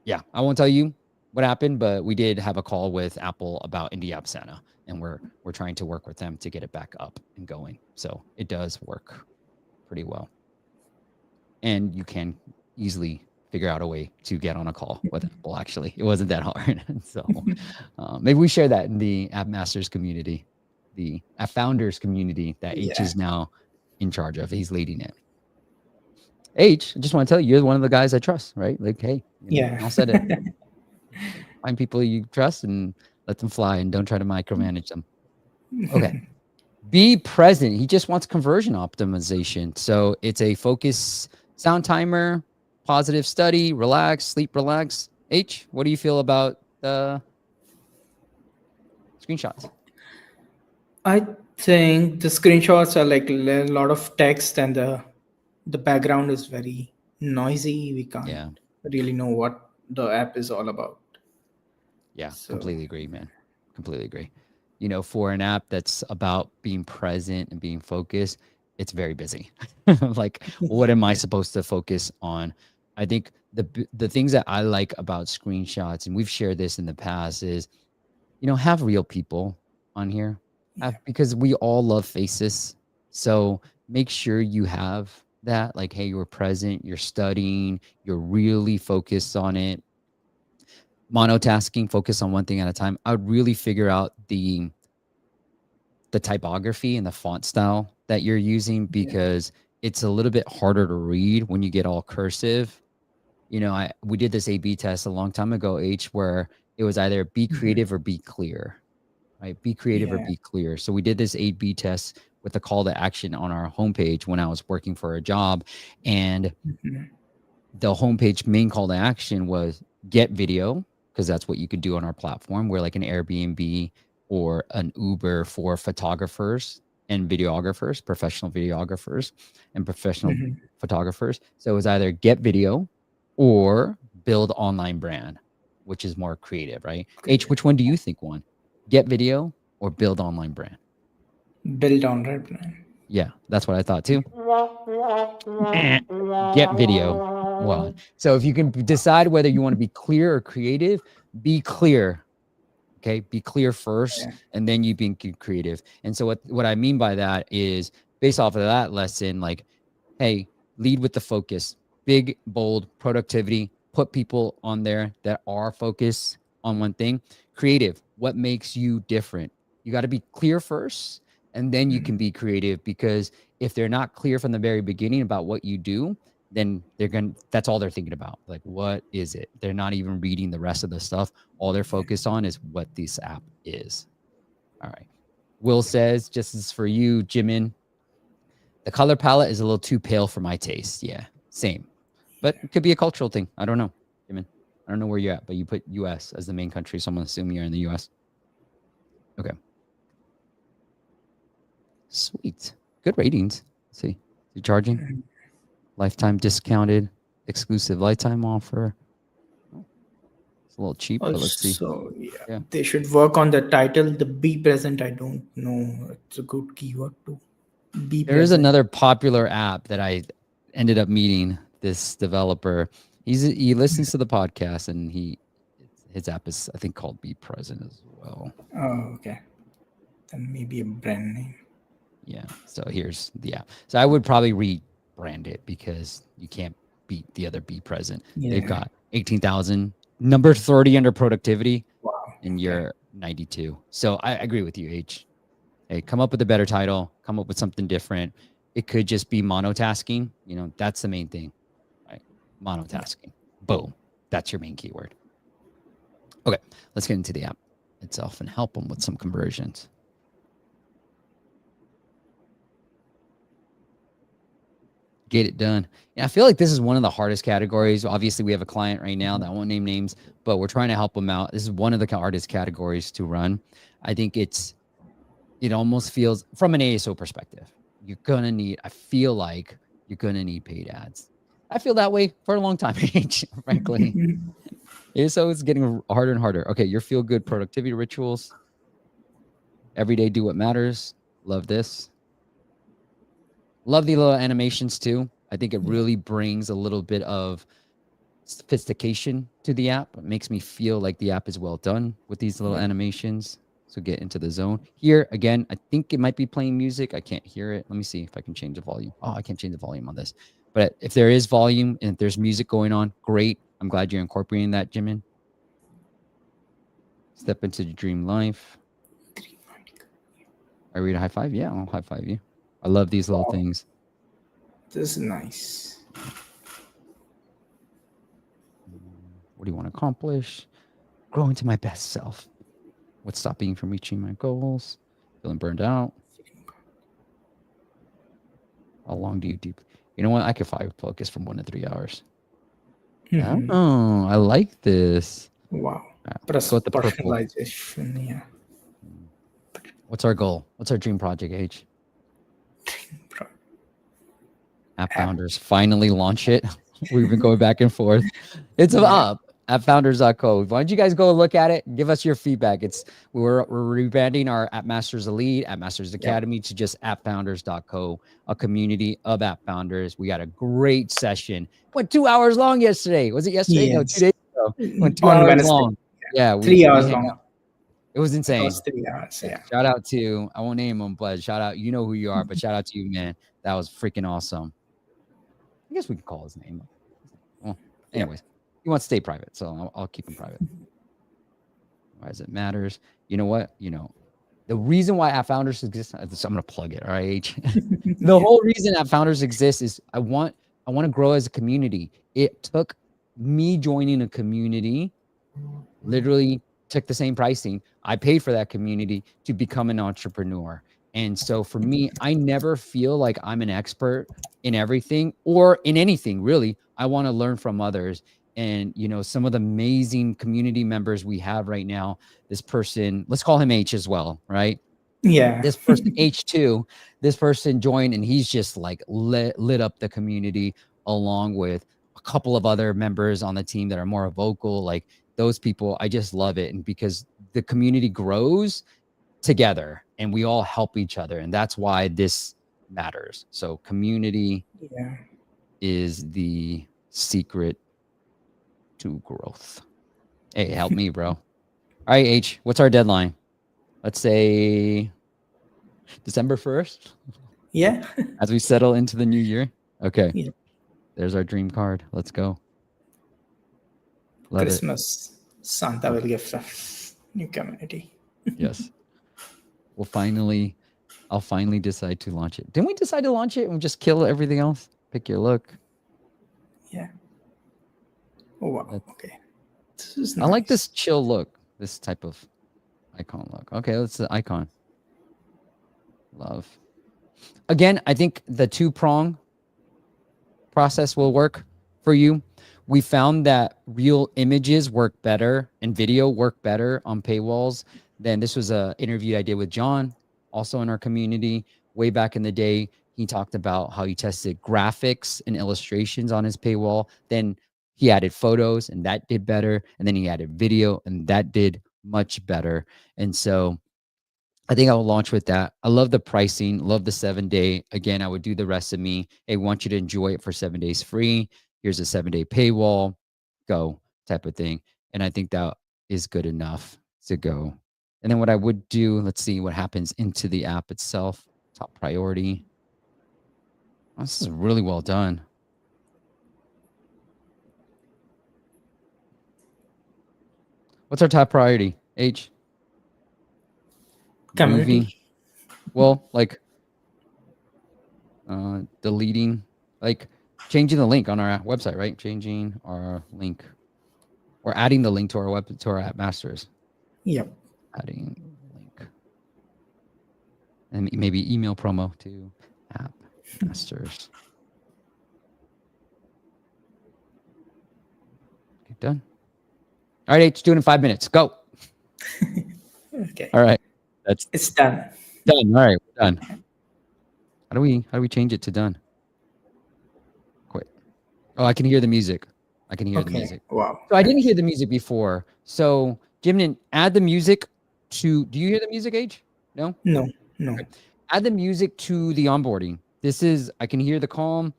yeah, I won't tell you what happened, but we did have a call with Apple about Indie App Santa, and we're trying to work with them to get it back up and going. So it does work pretty well. And you can easily figure out a way to get on a call with Apple, actually. It wasn't that hard. So maybe we share that in the App Masters community, the App Founders community that H is now in charge of. He's leading it. H, I just want to tell you, you're one of the guys I trust, right? Like, hey, I'll set it. Find people you trust and let them fly and don't try to micromanage them. Okay. Be present. He just wants conversion optimization. So it's a focus sound timer, positive study, relax, sleep, relax. H, what do you feel about the screenshots? I think the screenshots are like a lot of text and the background is very noisy. We can't really know what the app is all about. Yeah, completely agree, man. Completely agree. You know, for an app that's about being present and being focused, it's very busy. Like, what am I supposed to focus on? I think the things that I like about screenshots, and we've shared this in the past, is, have real people on here because we all love faces. So make sure you have that, like, hey, you're present, you're studying, you're really focused on it. Monotasking, focus on one thing at a time. I would really figure out the typography and the font style that you're using, because it's a little bit harder to read when you get all cursive. We did this A/B test a long time ago, H, where it was either be creative or be clear, right? Be creative or be clear. So we did this A/B test with a call to action on our homepage when I was working for a job, and the homepage main call to action was get video, because that's what you could do on our platform. We're like an Airbnb or an Uber for photographers and videographers, professional videographers and professional photographers. So it was either get video or build online brand, which is more creative, right? H, which one do you think won? Get video or build online brand? Build online brand. Yeah, that's what I thought too. Get video. Well, so if you can decide whether you want to be clear or creative, be clear. Okay, be clear first, and then you be creative. And so what I mean by that is, based off of that lesson, like, hey, lead with the focus, big, bold, productivity, put people on there that are focused on one thing. Creative, what makes you different? You got to be clear first, and then you can be creative, because if they're not clear from the very beginning about what you do, then that's all they're thinking about. Like, what is it? They're not even reading the rest of the stuff. All they're focused on is what this app is. All right. Will says, just as for you, Jimin, the color palette is a little too pale for my taste. Yeah, same. But it could be a cultural thing. I don't know, Jimin. I don't know where you're at, but you put US as the main country, so I'm going to assume you're in the US. Okay. Sweet. Good ratings. Let's see. You charging? Lifetime discounted, exclusive lifetime offer. It's a little cheap, but let's see. So they should work on the title. The be present, I don't know. It's a good keyword too. Be there present. Is another popular app that I ended up meeting. This developer, he listens to the podcast, and his app is, I think, called Be Present as well. Oh, okay. Then maybe a brand name. Yeah. So here's the app. So I would probably rebrand it, because you can't beat the other Be Present. They've got 18,000, number 30 under productivity. Wow. And you're 92. So I agree with you, H. Hey, come up with a better title, come up with something different. It could just be monotasking. That's the main thing, right? Monotasking. Boom. That's your main keyword. Okay, let's get into the app itself and help them with some conversions. Get it done. Yeah, I feel like this is one of the hardest categories. Obviously, we have a client right now that I won't name names, but we're trying to help them out. This is one of the hardest categories to run. I think it almost feels, from an ASO perspective, I feel like you're gonna need paid ads. I feel that way for a long time, frankly. ASO is getting harder and harder. Okay, your feel good productivity rituals. Every day, do what matters. Love this. Love the little animations too. I think it really brings a little bit of sophistication to the app. It makes me feel like the app is well done with these little animations. So get into the zone. Here, again, I think it might be playing music. I can't hear it. Let me see if I can change the volume. Oh, I can't change the volume on this. But if there is volume and if there's music going on, great. I'm glad you're incorporating that, Jimin. Step into the dream life. I read a high five? Yeah, I'll high five you. I love these little things. This is nice. What do you want to accomplish? Grow into my best self. What's stopping from reaching my goals? Feeling burned out? How long do you deep? You know what? I could focus from 1 to 3 hours. Oh, I like this. Wow. Let's go with the purple. Personalization, yeah. What's our goal? What's our dream project, H? App Founders finally launch it. We've been going back and forth. It's up. appfounders.co. Why don't you guys go look at it? Give us your feedback. We're rebranding our App Masters Elite, App Masters Academy to just appfounders.co, a community of app founders. We got a great session. Went 2 hours long yesterday. Was it yesterday? No, 2 days ago. Went 2 hours long. Yeah, 3 hours long. It was insane. It was 3 hours, yeah. Shout out to, I won't name them, but shout out, you know who you are, but shout out to you, man. That was freaking awesome. I guess we can call his name. Well, anyways, he wants to stay private, so I'll keep him private. Why does it matters? You know what? The reason why App Founders exist, I'm going to plug it, all right, H? The whole reason App Founders exists is I want to grow as a community. It took me joining a community, literally took the same pricing. I paid for that community to become an entrepreneur. And so for me, I never feel like I'm an expert in everything or in anything, really. I want to learn from others. And, some of the amazing community members we have right now, this person, let's call him H as well, right? Yeah. This person, H2, this person joined and he's just like lit up the community along with a couple of other members on the team that are more vocal. Like those people, I just love it. And because the community grows together and we all help each other. And that's why this matters. So community is the secret to growth. Hey, help me, bro. All right, H, what's our deadline? Let's say December 1st. Yeah. As we settle into the new year. Okay. Yeah. There's our dream card. Let's go. Love Christmas. It. Santa will gift us new community. Yes. I'll finally decide to launch it. Didn't we decide to launch it and just kill everything else? Pick your look. Yeah. Oh, wow. Okay. This is nice. I like this chill look, this type of icon look. Okay, that's the icon. Love. Again, I think the 2-prong process will work for you. We found that real images work better and video work better on paywalls. Then this was an interview I did with John, also in our community. Way back in the day, he talked about how he tested graphics and illustrations on his paywall. Then he added photos and that did better. And then he added video and that did much better. And so I think I will launch with that. I love the pricing, love the 7-day. Again, I would do the ReciMe. Hey, want you to enjoy it for 7 days free. Here's a 7-day paywall, go type of thing. And I think that is good enough to go. And then what I would do, let's see what happens into the app itself. Top priority. Oh, this is really well done. What's our top priority, H? Community. Well, like deleting, like changing the link on our website, right? Changing our link or adding the link to our web to our app masters. Yep. Adding link. And maybe email promo to app masters. Okay, done. All right, H, do it in 5 minutes. Go. Okay. All right. It's done. Done. All right, we're done. How do we change it to done? Quit. Oh, I can hear the music. I can hear the music. Wow. So I didn't hear the music before. So Jimnan, add the music to. Do you hear the music, H? No. No. Okay. Add the music to the onboarding. This is. I can hear the calm.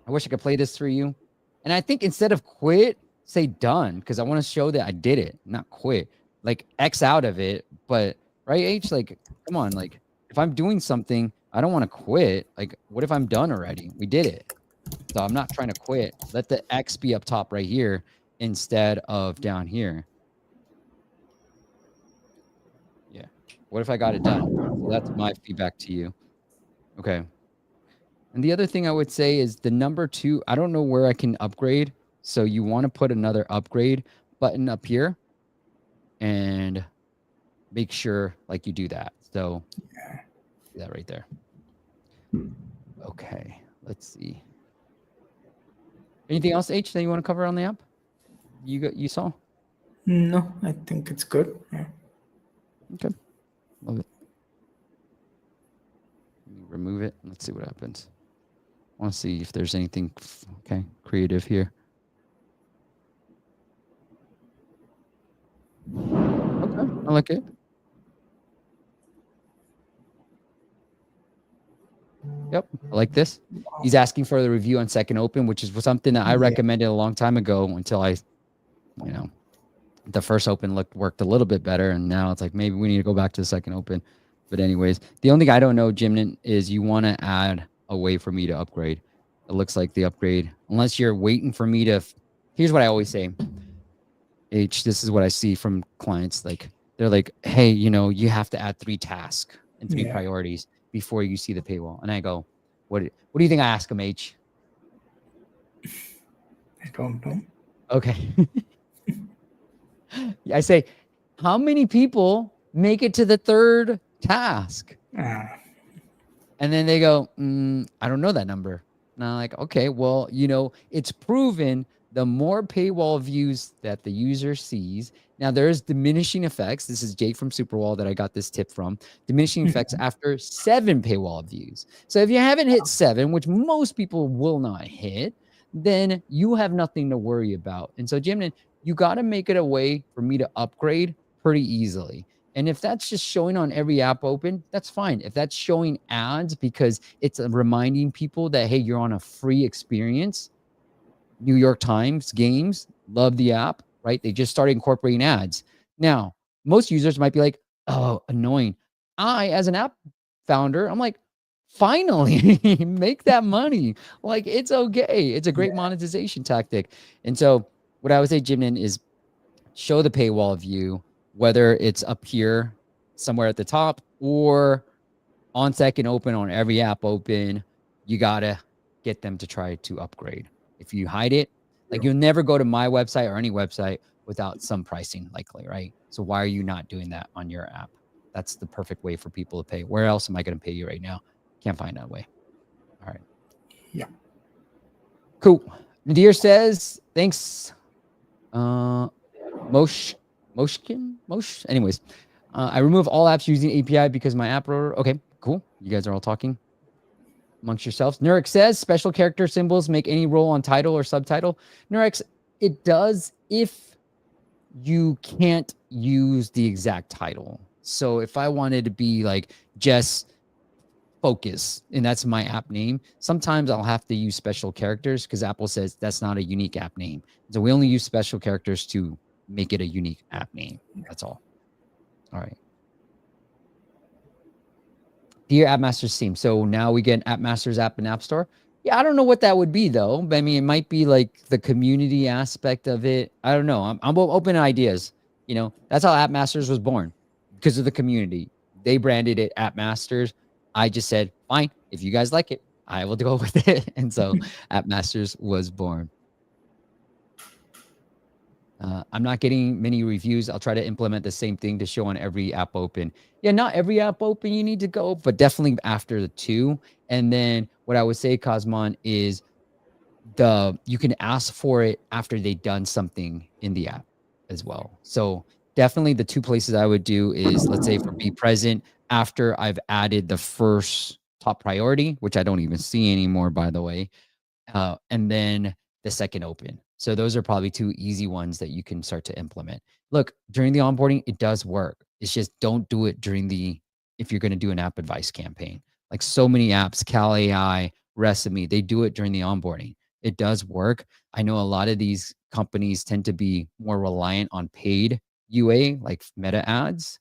I wish I could play this for you. And I think instead of quit, say done, because I want to show that I did it, not quit. Like X out of it, but right, H, like, come on, like if I'm doing something, I don't want to quit. Like, what if I'm done already? We did it. So I'm not trying to quit. Let the X be up top right here instead of down here. Yeah. What if I got it done? So that's my feedback to you. Okay. And the other thing I would say is the number 2, I don't know where I can upgrade. So you want to put another upgrade button up here and make sure like you do that. So do that right there. Okay, let's see. Anything else, H, that you want to cover on the app? You saw? No, I think it's good. Yeah. Okay, love it. Let me remove it. Let's see what happens. I want to see if there's anything creative here. Okay, I like it. Yep, I like this. He's asking for the review on second open, which is something that I recommended a long time ago until the first open worked a little bit better, and now it's like maybe we need to go back to the second open. But anyways, the only thing I don't know, Jimnan, is you want to add a way for me to upgrade. It looks like the upgrade, unless you're waiting for me to. Here's what I always say, H. This is what I see from clients. Like they're like, hey, you have to add 3 tasks and 3 priorities before you see the paywall. And I go, what do you think I ask them, H? I don't know. Okay. I say, how many people make it to the 3rd task? And then they go, I don't know that number. And I'm like, okay, well, it's proven the more paywall views that the user sees. Now there's diminishing effects. This is Jake from Superwall that I got this tip from. Diminishing effects after 7 paywall views. So if you haven't hit 7, which most people will not hit, then you have nothing to worry about. And so Jimnan, you got to make it a way for me to upgrade pretty easily. And if that's just showing on every app open, that's fine. If that's showing ads because it's reminding people that, hey, you're on a free experience. New York Times games, love the app, right? They just started incorporating ads. Now, most users might be like, oh, annoying. I, as an app founder, I'm like, finally, make that money. Like, it's okay. It's a great monetization tactic. And so what I would say, Jimnan, is show the paywall view, whether it's up here somewhere at the top or on second open on every app open. You got to get them to try to upgrade. If you hide it, like you'll never go to my website or any website without some pricing likely, right? So why are you not doing that on your app? That's the perfect way for people to pay. Where else am I going to pay you right now? Can't find that way. All right. Yeah. Cool. Nadir says, thanks. Mosh. Anyways, I remove all apps using API because my app wrote. Okay, cool. You guys are all talking amongst yourselves. Nurex says special character symbols make any role on title or subtitle. Nurex, it does if you can't use the exact title. So if I wanted to be like Jess Focus, and that's my app name, sometimes I'll have to use special characters because Apple says that's not a unique app name. So we only use special characters to make it a unique app name. That's all. All right. Dear App Masters team. So now we get App Masters app in App Store. Yeah, I don't know what that would be though. But I mean, it might be like the community aspect of it. I don't know. I'm open to ideas. That's how App Masters was born, because of the community. They branded it App Masters. I just said, fine, if you guys like it, I will go with it. And so App Masters was born. I'm not getting many reviews. I'll try to implement the same thing to show on every app open. Yeah, not every app open you need to go, but definitely after the 2. And then what I would say, Cosmon, is you can ask for it after they've done something in the app as well. So definitely the 2 places I would do is, let's say, for be present after I've added the first top priority, which I don't even see anymore, by the way, and then the second open. So those are probably 2 easy ones that you can start to implement. Look, during the onboarding, it does work. It's just don't do it if you're going to do an app advice campaign. Like so many apps, Cal AI, ReciMe, they do it during the onboarding. It does work. I know a lot of these companies tend to be more reliant on paid UA, like meta ads.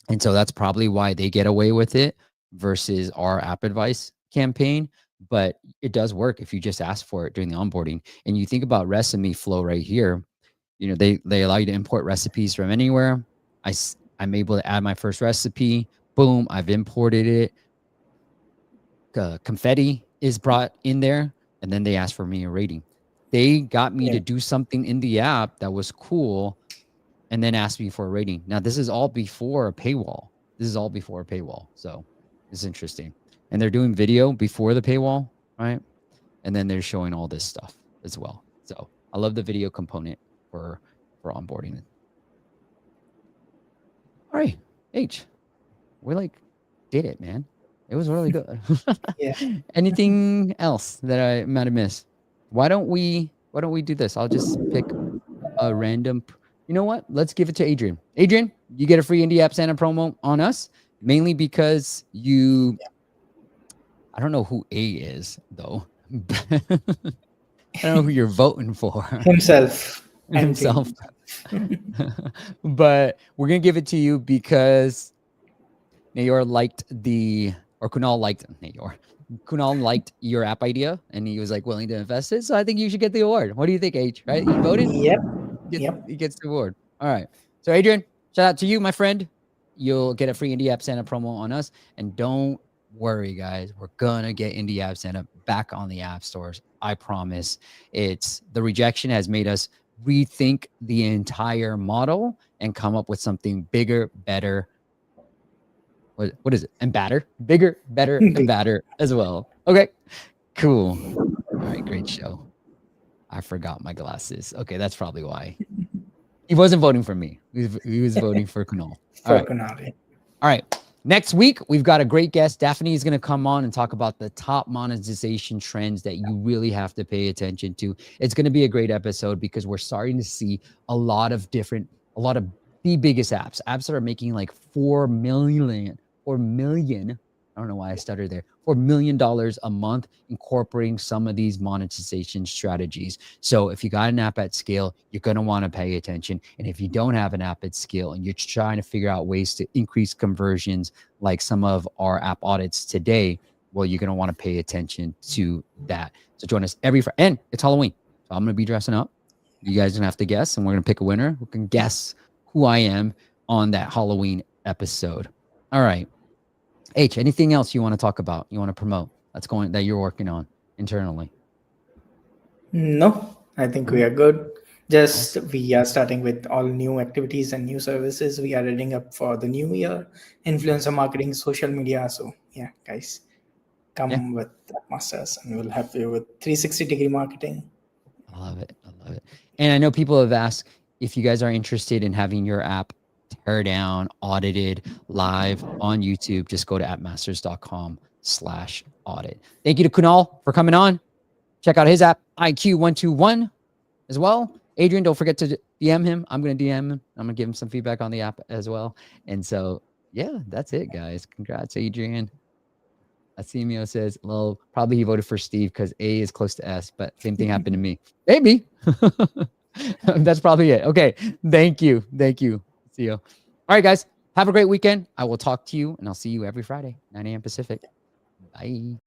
And so that's probably why they get away with it versus our app advice campaign. But it does work if you just ask for it during the onboarding. And you think about ReciMe flow right here. They allow you to import recipes from anywhere. I'm able to add my first recipe. Boom, I've imported it. Confetti is brought in there, and then they ask for me a rating. They got me to do something in the app that was cool, and then asked me for a rating. Now, this is all before a paywall. So it's interesting. And they're doing video before the paywall, right? And then they're showing all this stuff as well. So I love the video component for onboarding it. All right, H, we did it, man. It was really good. Yeah. Anything else that I might have missed? Why don't we do this? I'll just pick a random. You know what? Let's give it to Adrian. Adrian, you get a free Indie App Santa promo on us, mainly because you. I don't know who A is though. I don't know who you're voting for. Himself. But we're gonna give it to you because Nayyar liked Kunal liked your app idea, and he was like willing to invest it. So I think you should get the award. What do you think, H? Right? You voted? Yep. He gets the award. All right. So Adrian, shout out to you, my friend. You'll get a free Indie App Santa promo on us. And don't worry, guys. We're gonna get Indie App Santa back on the app stores. I promise. The rejection has made us rethink the entire model and come up with something bigger, better. What is it? And badder? Bigger, better, and badder as well. Okay, cool. All right, great show. I forgot my glasses. Okay, that's probably why. He wasn't voting for me. He was voting for Kunal. All right. Next week, we've got a great guest. Daphne is going to come on and talk about the top monetization trends that you really have to pay attention to. It's going to be a great episode because we're starting to see a lot of the biggest apps that are making like $4 million. I don't know why I stuttered there. $4 million a month, incorporating some of these monetization strategies. So if you got an app at scale, you're going to want to pay attention. And if you don't have an app at scale and you're trying to figure out ways to increase conversions, like some of our app audits today, well, you're going to want to pay attention to that. So join us every Friday. And it's Halloween. So I'm going to be dressing up. You guys are going to have to guess, and we're going to pick a winner who can guess who I am on that Halloween episode. All right. H, anything else you want to talk about? You want to promote that you're working on internally? No, I think we are good. We are starting with all new activities and new services. We are reading up for the new year, influencer marketing, social media. So yeah, guys, come with Masters and we'll help you with 360-degree marketing. I love it. And I know people have asked if you guys are interested in having your app tear down, audited live on YouTube. Just go to appmasters.com/audit. Thank you to Kunal for coming on. Check out his app, IQ121 as well. Adrian, don't forget to DM him. I'm going to DM him. I'm going to give him some feedback on the app as well. And so, yeah, that's it, guys. Congrats, Adrian. Asimio says, well, probably he voted for Steve because A is close to S, but same thing happened to me. Maybe. That's probably it. Okay. Thank you. See you. All right, guys. Have a great weekend. I will talk to you, and I'll see you every Friday, 9 a.m. Pacific. Bye.